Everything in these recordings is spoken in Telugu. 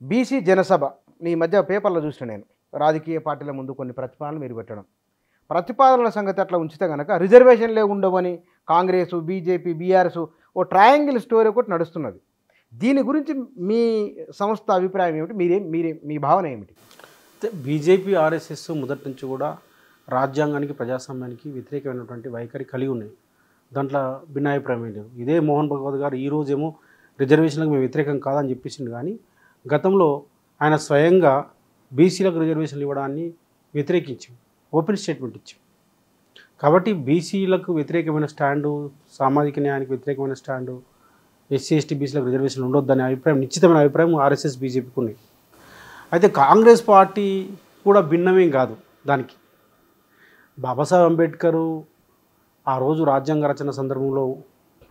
బీసీ జనసభ ఈ మధ్య పేపర్లో చూసిన నేను రాజకీయ పార్టీల ముందు కొన్ని ప్రతిపాదనలు మీరు పెట్టడం ప్రతిపాదనల సంగతి అట్లా ఉంచితే కనుక రిజర్వేషన్లే ఉండవని కాంగ్రెస్ బీజేపీ బీఆర్ఎస్ ఓ ట్రయాంగిల్ స్టోరీ ఒకటి నడుస్తున్నది. దీని గురించి మీ సంస్థ అభిప్రాయం ఏమిటి? మీ భావన ఏమిటి? బీజేపీ ఆర్ఎస్ఎస్ మొదటి నుంచి కూడా రాజ్యాంగానికి ప్రజాస్వామ్యానికి వ్యతిరేకమైనటువంటి వైఖరి కలిగి ఉన్నాయి. దాంట్లో భిన్నాభిప్రాయం లేదు. ఇదే మోహన్ భగవత్ గారు ఈరోజేమో రిజర్వేషన్లకు మేము వ్యతిరేకం కాదని చెప్పేసిండు, కానీ గతంలో ఆయన స్వయంగా బీసీలకు రిజర్వేషన్లు ఇవ్వడాన్ని వ్యతిరేకించాం, ఓపెన్ స్టేట్మెంట్ ఇచ్చాం. కాబట్టి బీసీలకు వ్యతిరేకమైన స్టాండు, సామాజిక న్యాయానికి వ్యతిరేకమైన స్టాండు, ఎస్సీ ఎస్టీ బీసీలకు రిజర్వేషన్లు ఉండొద్దనే అభిప్రాయం, నిశ్చితమైన అభిప్రాయం ఆర్ఎస్ఎస్ బీజేపీకి ఉన్నాయి. అయితే కాంగ్రెస్ పార్టీ కూడా భిన్నమేం కాదు. దానికి బాబాసాహెబ్ అంబేద్కరు ఆ రోజు రాజ్యాంగ రచన సందర్భంలో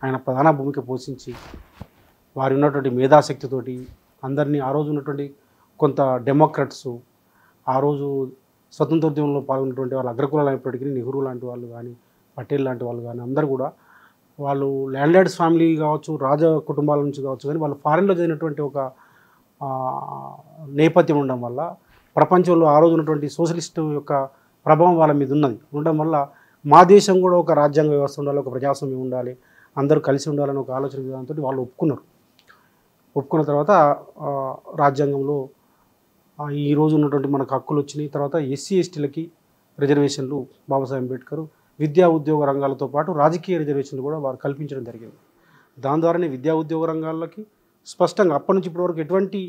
ఆయన ప్రధాన భూమిక పోషించి వారి ఉన్నటువంటి మేధాశక్తితోటి అందరినీ, ఆ రోజు ఉన్నటువంటి కొంత డెమోక్రట్స్, ఆ రోజు స్వతంత్రోద్యమంలో పాల్గొన్నటువంటి వాళ్ళు అగ్రకులాలు అయినప్పటికీ నెహ్రూ లాంటి వాళ్ళు కానీ, పటేల్ లాంటి వాళ్ళు కానీ అందరూ కూడా వాళ్ళు ల్యాండ్లార్డ్స్ ఫ్యామిలీ కావచ్చు, రాజ కుటుంబాల నుంచి కావచ్చు, కానీ వాళ్ళు ఫారెన్లో జరిగినటువంటి ఒక నేపథ్యం ఉండడం వల్ల ప్రపంచంలో ఆ రోజు ఉన్నటువంటి సోషలిస్ట్ యొక్క ప్రభావం వాళ్ళ మీద ఉండడం వల్ల మా దేశం కూడా ఒక రాజ్యాంగ వ్యవస్థ ఉండాలి, ఒక ప్రజాస్వామ్యం ఉండాలి, అందరూ కలిసి ఉండాలని ఒక ఆలోచన విధానంతో వాళ్ళు ఒప్పుకున్న తర్వాత రాజ్యాంగంలో ఈరోజు ఉన్నటువంటి మనకు హక్కులు వచ్చినాయి. తర్వాత ఎస్సీ ఎస్టీలకి రిజర్వేషన్లు బాబాసాహెబ్ అంబేద్కర్ విద్యా ఉద్యోగ రంగాలతో పాటు రాజకీయ రిజర్వేషన్లు కూడా వారు కల్పించడం జరిగింది. దాని ద్వారానే విద్యా ఉద్యోగ రంగాలకి స్పష్టంగా అప్పటి నుంచి ఇప్పటివరకు ఎటువంటి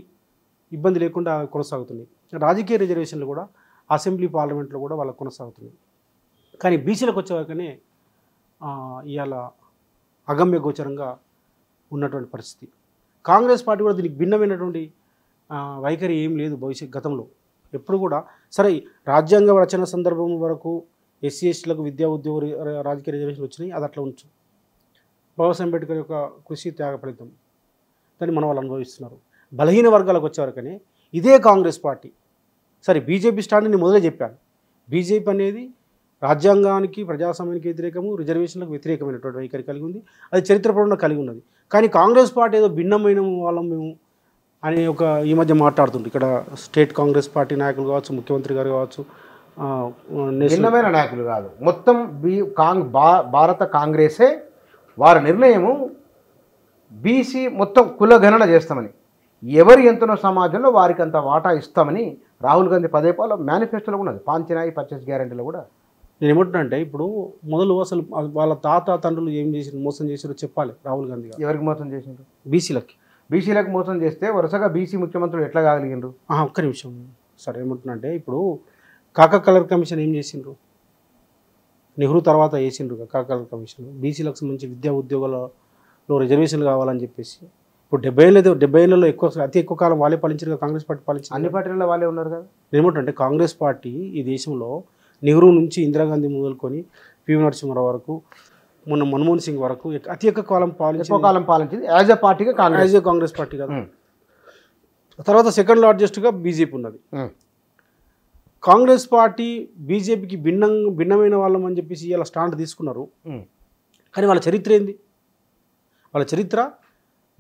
ఇబ్బంది లేకుండా కొనసాగుతున్నాయి. రాజకీయ రిజర్వేషన్లు కూడా అసెంబ్లీ పార్లమెంట్లో కూడా వాళ్ళకు కొనసాగుతున్నాయి. కానీ బీసీలకు వచ్చేవరకనే ఇవాళ అగమ్య గోచరంగా ఉన్నటువంటి పరిస్థితి. కాంగ్రెస్ పార్టీ కూడా దీనికి భిన్నమైనటువంటి వైఖరి ఏం లేదు. గతంలో ఎప్పుడు కూడా సరే రాజ్యాంగ రచన సందర్భం వరకు ఎస్సీ ఎస్టీలకు విద్యా ఉద్యోగ రాజకీయ రిజర్వేషన్లు వచ్చినాయి, అది అట్లా ఉంచు. బాబాసాహెబ్ అంబేద్కర్ యొక్క కృషి త్యాగ ఫలితం దాన్ని మన వాళ్ళు అనుభవిస్తున్నారు. బలహీన వర్గాలకు వచ్చేవరకనే ఇదే కాంగ్రెస్ పార్టీ సరే బీజేపీ స్టాండ్ నేను మొదలే చెప్పాను. బీజేపీ అనేది రాజ్యాంగానికి ప్రజాస్వామ్యానికి వ్యతిరేకము, రిజర్వేషన్లకు వ్యతిరేకమైనటువంటి వైఖరి కలిగి ఉంది, అది చరిత్రపరంగా కలిగి ఉన్నది. కానీ కాంగ్రెస్ పార్టీ ఏదో భిన్నమైన వాళ్ళం మేము అని ఈ మధ్య మాట్లాడుతుంది. ఇక్కడ స్టేట్ కాంగ్రెస్ పార్టీ నాయకులు కావచ్చు, ముఖ్యమంత్రి గారు కావచ్చు, భిన్నమైన నాయకులు కాదు, మొత్తం భారత కాంగ్రెసే వారి నిర్ణయము బీసీ మొత్తం కులగణన చేస్తామని, ఎవరు ఎంతనో సమాజంలో వారికి అంత వాటా ఇస్తామని రాహుల్ గాంధీ పదేపాల మేనిఫెస్టోలో ఉన్నది, పాంచనాయి పర్చేస్ గ్యారంటీలో కూడా. నేను ఏమంటున్నా ఇప్పుడు మొదలు అసలు వాళ్ళ తాత తండ్రులు ఏం చేసారు, మోసం చేసారో చెప్పాలి రాహుల్ గాంధీ గారు. ఎవరికి మోసం చేసిండ్రు? బీసీలకు మోసం చేస్తే వరుసగా బీసీ ముఖ్యమంత్రులు ఎట్లా కాగలిగిండ్రు? ఒక్క నిమిషం సరే. ఏమంటున్నా ఇప్పుడు కాకా కలర్ కమిషన్ ఏం చేసిండ్రు? నెహ్రూ తర్వాత వేసిండ్రు కాకా కలర్ కమిషన్. బీసీలకు సంబంధించి విద్యా ఉద్యోగాలలో రిజర్వేషన్లు కావాలని చెప్పేసి ఇప్పుడు 70 ఏళ్ళలో అతి ఎక్కువ కాలం వాళ్ళే పాలించారు. కాంగ్రెస్ పార్టీ పాలించారు, అన్ని పార్టీలలో వాళ్ళే ఉన్నారు కదా. ఏమంటే కాంగ్రెస్ పార్టీ ఈ దేశంలో నెహ్రూ నుంచి ఇందిరాగాంధీ మొదలుకొని పివి నరసింహారావు వరకు, మొన్న మన్మోహన్ సింగ్ వరకు అతి ఎక్కువ కాలం పాలించింది యాజ్ ఎ పార్టీగా కాంగ్రెస్ పార్టీ కదా. తర్వాత సెకండ్ లార్జెస్ట్గా బీజేపీ ఉన్నది. కాంగ్రెస్ పార్టీ బీజేపీకి భిన్నమైన వాళ్ళం అని చెప్పేసి ఇలా స్టాండ్ తీసుకున్నారు. కానీ వాళ్ళ చరిత్ర ఏంది? వాళ్ళ చరిత్ర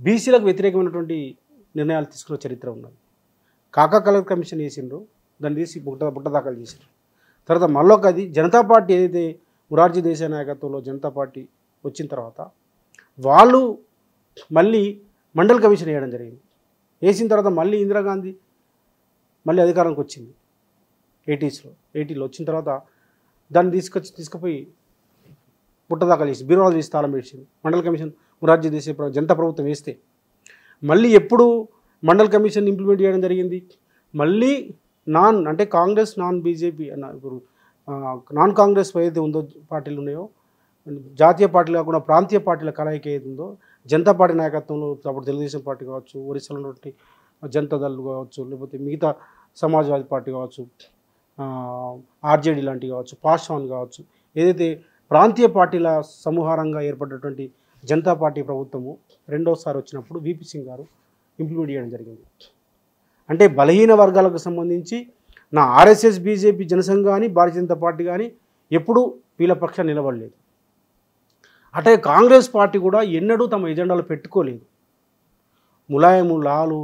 బీసీలకు వ్యతిరేకమైనటువంటి నిర్ణయాలు తీసుకున్న చరిత్ర ఉన్నది. కాకా కలర్ కమిషన్ వేసిండ్రు, దాన్ని తీసి బుట్ట దాఖలు చేసిండ్రు. తర్వాత మళ్ళొకది జనతా పార్టీ ఏదైతే మొరార్జీ దేశాయ్ నాయకత్వంలో జనతా పార్టీ వచ్చిన తర్వాత వాళ్ళు మళ్ళీ మండల్ కమిషన్ వేయడం జరిగింది. వేసిన తర్వాత మళ్ళీ ఇందిరాగాంధీ మళ్ళీ అధికారానికి వచ్చింది 80లో వచ్చిన తర్వాత దాన్ని తీసుకుపోయి బుట్ట దాఖలు చేసి బీరువాలు తీసి తాళం వేసింది. మండల్ కమిషన్ మొరార్జీ దేశాయ్ జనతా ప్రభుత్వం వేస్తే మళ్ళీ ఎప్పుడు మండల్ కమిషన్ ఇంప్లిమెంట్ చేయడం జరిగింది? మళ్ళీ అంటే కాంగ్రెస్ నాన్ బీజేపీ ఇప్పుడు నాన్ కాంగ్రెస్ ఏదైతే ఉందో పార్టీలు ఉన్నాయో, జాతీయ పార్టీలు కాకుండా ప్రాంతీయ పార్టీల కలయిక ఏది ఉందో, జనతా పార్టీ నాయకత్వంలో అప్పుడు తెలుగుదేశం పార్టీ కావచ్చు, ఒరిస్సాలో ఉన్నటువంటి జనతాదళ్ కావచ్చు, లేకపోతే మిగతా సమాజ్వాదీ పార్టీ కావచ్చు, ఆర్జేడీ లాంటివి కావచ్చు, పాస్వాన్ కావచ్చు, ఏదైతే ప్రాంతీయ పార్టీల సమూహారంగా ఏర్పడినటువంటి జనతా పార్టీ ప్రభుత్వము రెండోసారి వచ్చినప్పుడు వీపీ సింగ్ గారు ఇంప్లిమెంట్ చేయడం జరిగింది. అంటే బలహీన వర్గాలకు సంబంధించి నా ఆర్ఎస్ఎస్ బీజేపీ జనసంఘ్ కానీ భారతీయ జనతా పార్టీ కానీ ఎప్పుడూ వీళ్ళ పక్షాన్ని నిలబడలేదు. అటే కాంగ్రెస్ పార్టీ కూడా ఎన్నడూ తమ ఎజెండాలో పెట్టుకోలేదు. ములాయము, లాలు,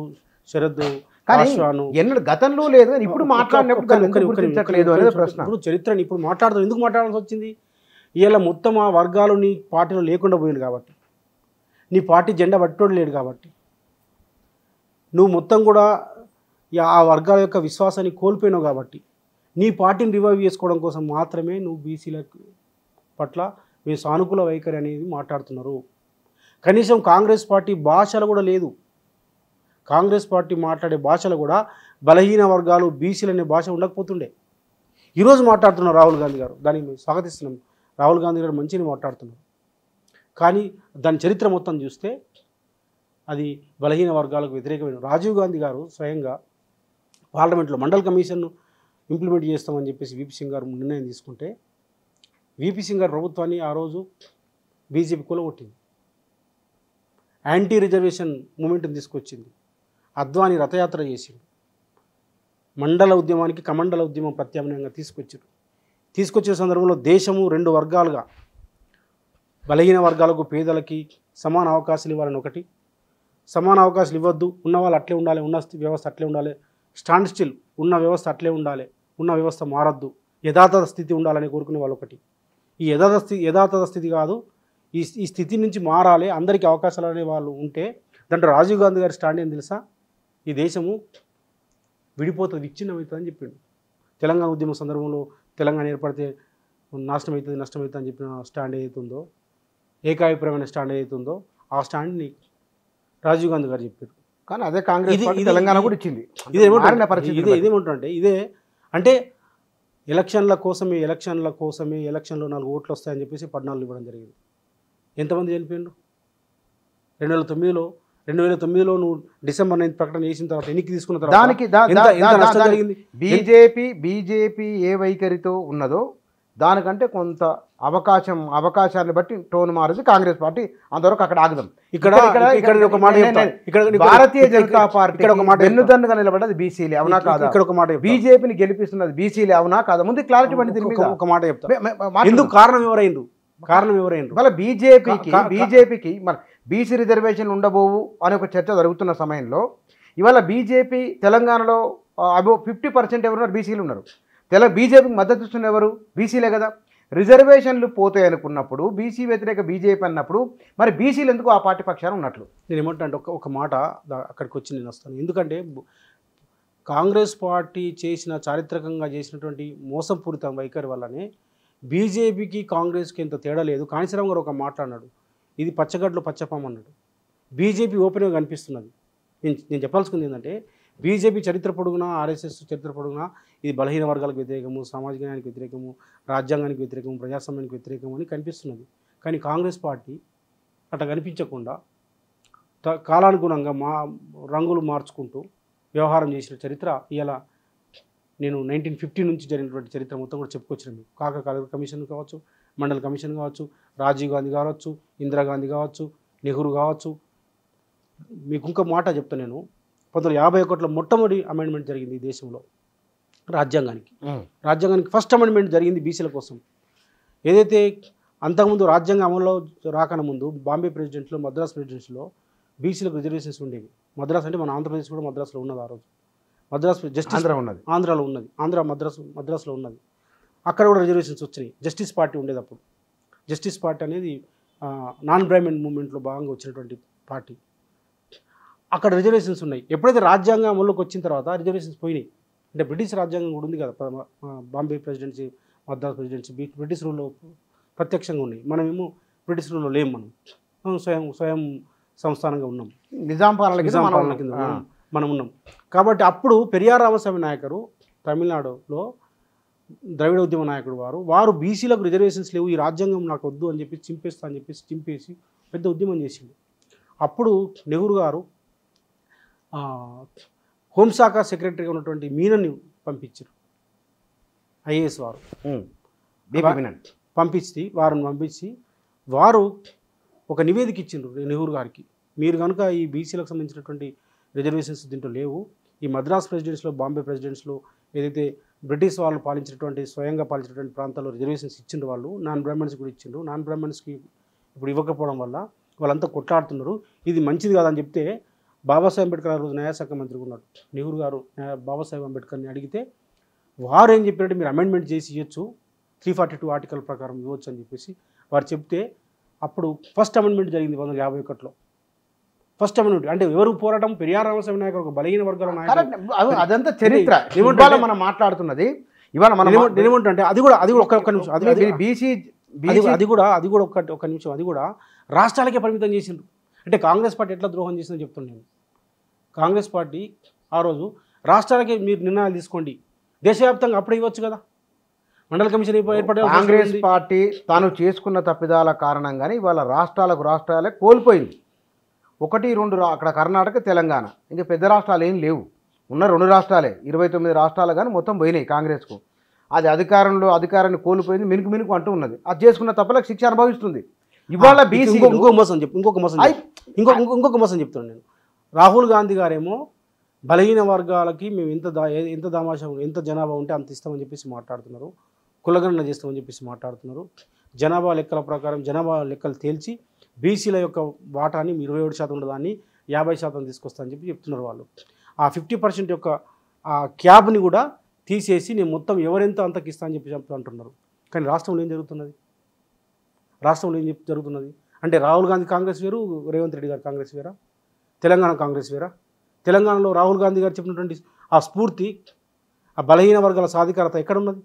శరద్ కానీ పాశ్వాను ఎన్నడూ గతంలో లేదు కానీ ఇప్పుడు మాట్లాడినప్పుడు దాన్ని ఎందుకు గుర్తించట్లేదు అనేది ప్రశ్న. ఇప్పుడు చరిత్రని ఇప్పుడు మాట్లాడదాం, ఎందుకు మాట్లాడాల్సి వచ్చింది? ఇలా మొత్తం ఆ వర్గాలు నీ పార్టీలో లేకుండా పోయింది కాబట్టి, నీ పార్టీ జెండా పట్టుకోడు లేడు కాబట్టి, నువ్వు మొత్తం కూడా ఆ వర్గాల యొక్క విశ్వాసాన్ని కోల్పోయినావు కాబట్టి, నీ పార్టీని రివైవ్ చేసుకోవడం కోసం మాత్రమే నువ్వు బీసీల పట్ల మీ సానుకూల వైఖరి అనేది మాట్లాడుతున్నారు. కనీసం కాంగ్రెస్ పార్టీ భాషలో కూడా లేదు. కాంగ్రెస్ పార్టీ మాట్లాడే భాషలో కూడా బలహీన వర్గాలు బీసీలు అనే భాష ఉండకపోతుండే. ఈరోజు మాట్లాడుతున్నారు రాహుల్ గాంధీ గారు, దానికి మేము స్వాగతిస్తున్నాం. రాహుల్ గాంధీ గారు మంచిగా మాట్లాడుతున్నారు. కానీ దాని చరిత్ర మొత్తం చూస్తే అది బలహీన వర్గాలకు వ్యతిరేకమైన. రాజీవ్ గాంధీ గారు స్వయంగా పార్లమెంట్లో మండల్ కమిషన్ను ఇంప్లిమెంట్ చేస్తామని చెప్పేసి వీపీ సింగ్ గారు నిర్ణయం తీసుకుంటే, వీపీ సింగ్ గారు ప్రభుత్వాన్ని ఆ రోజు బీజేపీ కూలగొట్టింది. యాంటీ రిజర్వేషన్ మూమెంట్ని తీసుకొచ్చింది. అద్వానీ రథయాత్ర చేసింది. మండల ఉద్యమానికి కమండల ఉద్యమం ప్రత్యామ్నాయంగా తీసుకొచ్చిన సందర్భంలో దేశము 2 వర్గాలుగా, బలహీన వర్గాలకు పేదలకి సమాన అవకాశాలు ఇవ్వాలని ఒకటి, సమాన అవకాశాలు ఇవ్వద్దు, ఉన్న వాళ్ళు అట్లే ఉండాలి, ఉన్న వ్యవస్థ అట్లే ఉండాలి, స్టాండ్ స్టిల్ ఉన్న వ్యవస్థ అట్లే ఉండాలి, ఉన్న వ్యవస్థ మారద్దు, యథాతథ స్థితి ఉండాలని కోరుకునే వాళ్ళు ఒకటి. ఈ యథాతథ స్థితి కాదు, ఈ స్థితి నుంచి మారాలి, అందరికీ అవకాశాలు అనే వాళ్ళు ఉంటే, దాంట్లో రాజీవ్ గాంధీ గారి స్టాండ్ ఏం తెలుసా? ఈ దేశము విడిపోతుంది, విచ్ఛిన్నమవుతుందని చెప్పిండు. తెలంగాణ ఉద్యమం సందర్భంలో తెలంగాణ ఏర్పడితే నష్టం అవుతుంది అని చెప్పిన స్టాండ్ ఏదైతుందో, ఏకాభిప్రాయమైన స్టాండ్ ఏదైతుందో ఆ స్టాండ్ని రాజీవ్ గాంధీ గారు చెప్పారు. కానీ అదే కాంగ్రెస్ పార్టీ తెలంగాణ కూడా ఇచ్చింది. ఇదేమంటే ఇదే అంటే ఎలక్షన్ల కోసమే ఎలక్షన్లో 4 ఓట్లు వస్తాయని చెప్పేసి 14 ఇవ్వడం జరిగింది. ఎంతమంది చనిపోయిండ్రు? 2009లో నువ్వు డిసెంబర్ 9 ప్రకటన చేసిన తర్వాత ఎన్నిక తీసుకున్న తర్వాత బీజేపీ ఏ వైఖరితో ఉన్నదో దానికంటే కొంత అవకాశాన్ని బట్టి టోన్ మారింది కాంగ్రెస్ పార్టీ. అంతవరకు అక్కడ ఆగదాం. ఇక్కడ ఒక మాట భారతీయ జనతా పార్టీ వెన్నుదన్నుగా నిలబడ్డది బీసీలే, అవునా కాదా? ఇక్కడ ఒక మాట బీజేపీని గెలిపిస్తున్నది బీసీలే, అవునా కాదా? ముందు క్లారిటీ పండి. ఒక మాట చెప్తా, ఎందుకు కారణం ఎవరైండ్రు? మళ్ళీ బీజేపీకి మన బీసీ రిజర్వేషన్లు ఉండబోవు అనే ఒక చర్చ జరుగుతున్న సమయంలో ఇవాళ బీజేపీ తెలంగాణలో 50% ఎవరున్నారు? బీసీలు ఉన్నారు. బీజేపీకి మద్దతు ఇస్తున్న ఎవరు? బీసీలే కదా. రిజర్వేషన్లు పోతాయి అనుకున్నప్పుడు, బీసీ వ్యతిరేక బీజేపీ అన్నప్పుడు మరి బీసీలు ఎందుకు ఆ పార్టీ పక్షాన ఉన్నట్లు? నేను ఏమంటే ఒక మాట అక్కడికి వచ్చి నేను వస్తాను. ఎందుకంటే కాంగ్రెస్ పార్టీ చారిత్రకంగా చేసినటువంటి మోసపూరిత వైఖరి వల్లనే బీజేపీకి కాంగ్రెస్కి ఎంత తేడా లేదు. కాళేశ్వరం గారు ఒక మాట్లాడినాడు, ఇది పచ్చగడ్డలు పచ్చపాము అన్నాడు. బీజేపీ ఓపెన్గా కనిపిస్తున్నది. నేను చెప్పాల్సింది ఏంటంటే, బీజేపీ చరిత్ర పొడుగునా, ఆర్ఎస్ఎస్ చరిత్ర పొడుగునా ఇది బలహీన వర్గాలకు వ్యతిరేకము, సామాజిక న్యాయానికి వ్యతిరేకము, రాజ్యాంగానికి వ్యతిరేకము, ప్రజాస్వామ్యానికి వ్యతిరేకము అని కనిపిస్తున్నది. కానీ కాంగ్రెస్ పార్టీ అట్లా కనిపించకుండా కాలానుగుణంగా రంగులు మార్చుకుంటూ వ్యవహారం చేసిన చరిత్ర ఇలా నేను 1950 నుంచి జరిగినటువంటి చరిత్ర మొత్తం కూడా చెప్పుకొచ్చినాను. కమిషన్ కావచ్చు, మండల్ కమిషన్ కావచ్చు, రాజీవ్ గాంధీ కావచ్చు, ఇందిరాగాంధీ కావచ్చు, నెహ్రూ కావచ్చు. మీకు ఇంకో మాట చెప్తాను నేను. 1951లో మొట్టమొదటి అమెండ్మెంట్ జరిగింది ఈ దేశంలో రాజ్యాంగానికి ఫస్ట్ అమెండ్మెంట్ జరిగింది బీసీల కోసం. ఏదైతే అంతకుముందు రాజ్యాంగం అమల్లో రాకన ముందు బాంబే ప్రెసిడెన్సీలో, మద్రాస్ ప్రెసిడెన్సీలో బీసీలకు రిజర్వేషన్స్ ఉండేవి. మద్రాస్ అంటే మన ఆంధ్రప్రదేశ్ కూడా మద్రాసులో ఉన్నది. ఆ రోజు మద్రాస్ జస్టిస్ ఆంధ్రాలో ఉన్నది, మద్రాసులో ఉన్నది. అక్కడ కూడా రిజర్వేషన్స్ వచ్చినాయి. జస్టిస్ పార్టీ ఉండేది అప్పుడు. జస్టిస్ పార్టీ అనేది నాన్ బ్రాహ్మణ్ మూవ్మెంట్లో భాగంగా వచ్చినటువంటి పార్టీ. అక్కడ రిజర్వేషన్స్ ఉన్నాయి. ఎప్పుడైతే రాజ్యాంగం అమల్లోకి వచ్చిన తర్వాత రిజర్వేషన్స్ పోయినాయి. అంటే బ్రిటిష్ రాజ్యాంగం కూడా ఉంది కదా, Bombay presidency, Madras presidency British రూల్లో ప్రత్యక్షంగా ఉన్నాయి. మనమేమో బ్రిటిష్ రూల్లో లేము. మనం స్వయం సంస్థానంగా ఉన్నాం. నిజాం పాలన కింద మనం ఉన్నాం. కాబట్టి అప్పుడు పెరియార్ రామస్వామి నాయకరు తమిళనాడులో ద్రవిడ ఉద్యమ నాయకుడు వారు బీసీలకు రిజర్వేషన్స్ లేవు, ఈ రాజ్యాంగం నాకు వద్దు అని చెప్పి చింపేసి పెద్ద ఉద్యమం చేసిండు. అప్పుడు నెహ్రూ గారు హోంశాఖ సెక్రటరీగా ఉన్నటువంటి మీనన్ని పంపించారు. ఐఏఎస్ వారు పంపించి వారు ఒక నివేదిక ఇచ్చిండ్రు నెహ్రూ గారికి. మీరు కనుక ఈ బీసీలకు సంబంధించినటువంటి రిజర్వేషన్స్ దీంట్లో లేవు, ఈ మద్రాస్ ప్రెసిడెన్సీలో, బాంబే ప్రెసిడెన్సీలో ఏదైతే బ్రిటిష్ వాళ్ళు స్వయంగా పాలించినటువంటి ప్రాంతాల్లో రిజర్వేషన్స్ ఇచ్చిండ్రు, వాళ్ళు నాన్ బ్రాహ్మణ్స్ కూడా ఇచ్చిండ్రు. నాన్ బ్రాహ్మణ్స్కి ఇప్పుడు ఇవ్వకపోవడం వల్ల వాళ్ళంతా కొట్లాడుతున్నారు, ఇది మంచిది కాదని చెప్తే బాబాసాహెబ్ అంబేద్కర్ ఆ రోజు న్యాయశాఖ మంత్రిగా ఉన్నాడు నెహ్రూ గారు బాబాసాహెబ్ అంబేద్కర్ని అడిగితే వారు ఏం చెప్పారంటే మీరు అమెండ్మెంట్ చేసి ఇవ్వచ్చు 342 ఆర్టికల్ ప్రకారం ఇవ్వచ్చు అని చెప్పేసి వారు చెప్తే అప్పుడు ఫస్ట్ అమెండ్మెంట్ జరిగింది 1951లో. ఫస్ట్ అమెండ్మెంట్ అంటే ఎవరు పోరాటం పెరియార్ రామస్వామి నాయకుడు ఒక బలహీన వర్గాల నాయకుడు. అదంతా చరిత్ర. ఇవాళ మనం మాట్లాడుతున్నది ఇవాళ మనం ఏమంటే అది కూడా ఒక్క నిమిషం అది కూడా ఒక నిమిషం అది కూడా రాష్ట్రాలకే పరిమితం చేసిండ్రు. అంటే కాంగ్రెస్ పార్టీ ఎట్లా ద్రోహం చేసిందని చెప్తున్నాను నేను. కాంగ్రెస్ పార్టీ ఆ రోజు రాష్ట్రాలకే మీరు నిర్ణయాలు తీసుకోండి, దేశవ్యాప్తంగా అప్పుడే ఇవ్వచ్చు కదా, మండల కమిషన్ ఏర్పడే. కాంగ్రెస్ పార్టీ తాను చేసుకున్న తప్పిదాల కారణంగానే ఇవాళ రాష్ట్రాలే కోల్పోయింది. 1, 2 అక్కడ కర్ణాటక, తెలంగాణ, ఇంకా పెద్ద రాష్ట్రాలు ఏం లేవు. ఉన్న 2 రాష్ట్రాలే, 29 రాష్ట్రాలు కానీ మొత్తం పోయినాయి కాంగ్రెస్కు. అది అధికారాన్ని కోల్పోయింది, మినుకు అంటూ ఉన్నది. అది చేసుకున్న తప్పులకు శిక్ష అనుభవిస్తుంది. ఇవాళ బీసీ ఇంకొక మోసం చెప్తున్నాను నేను. రాహుల్ గాంధీ గారేమో బలహీన వర్గాలకి మేము ఎంత దామాషా ఎంత జనాభా ఉంటే అంత ఇస్తామని చెప్పేసి మాట్లాడుతున్నారు, కులగణన చేస్తామని చెప్పేసి మాట్లాడుతున్నారు. జనాభా లెక్కల ప్రకారం జనాభా లెక్కలు తేల్చి బీసీల యొక్క వాటాని 27% ఉన్నదాన్ని 50% తీసుకొస్తామని చెప్పి చెప్తున్నారు వాళ్ళు. ఆ 50% యొక్క ఆ క్యాబ్ని కూడా తీసేసి నేను మొత్తం ఎవరెంత అంతకి ఇస్తా అని చెప్పి అంటున్నారు. కానీ రాష్ట్రంలో ఏం జరుగుతున్నది? అంటే రాహుల్ గాంధీ కాంగ్రెస్ వేరు, రేవంత్ రెడ్డి గారు కాంగ్రెస్ వేరా? తెలంగాణ కాంగ్రెస్ వేరా? తెలంగాణలో రాహుల్ గాంధీ గారు చెప్పినటువంటి ఆ స్ఫూర్తి, ఆ బలహీన వర్గాల సాధికారత ఎక్కడ ఉన్నది?